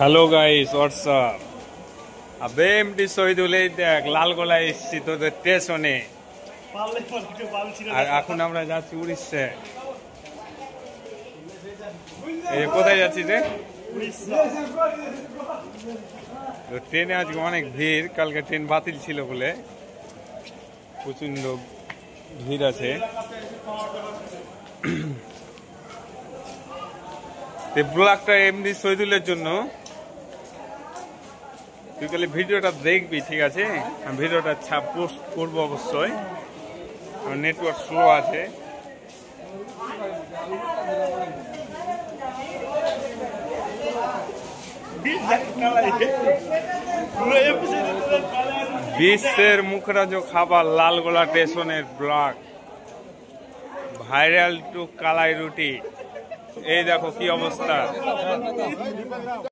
Hello guys, WhatsApp. আবে MD Shahidul, এই দেখ লালগোলায় এসেছি তোদের স্টেশনে। আর এখন আমরা যাচ্ছি উড়িষ্যায়। এই কোথায় যাচ্ছি রে? ট্রেনে আজকে অনেক ভিড়, কালকে ট্রেন বাতিল ছিল বলে প্রচন্ড ভিড় আছে। এই ব্লগটা এমডি শহীদুলের জন্য, তুই তাহলে ভিডিওটা দেখবি, ঠিক আছে? আমি ভিডিওটা পোস্ট করবো অবশ্যই, আমার নেটওয়ার্ক স্লো আছে। বিশ্বের মুখরাজ খাবার লালগোলা স্টেশনের ব্লগ, ভাইরাল টু কালাই রুটি। এই দেখো কি অবস্থা।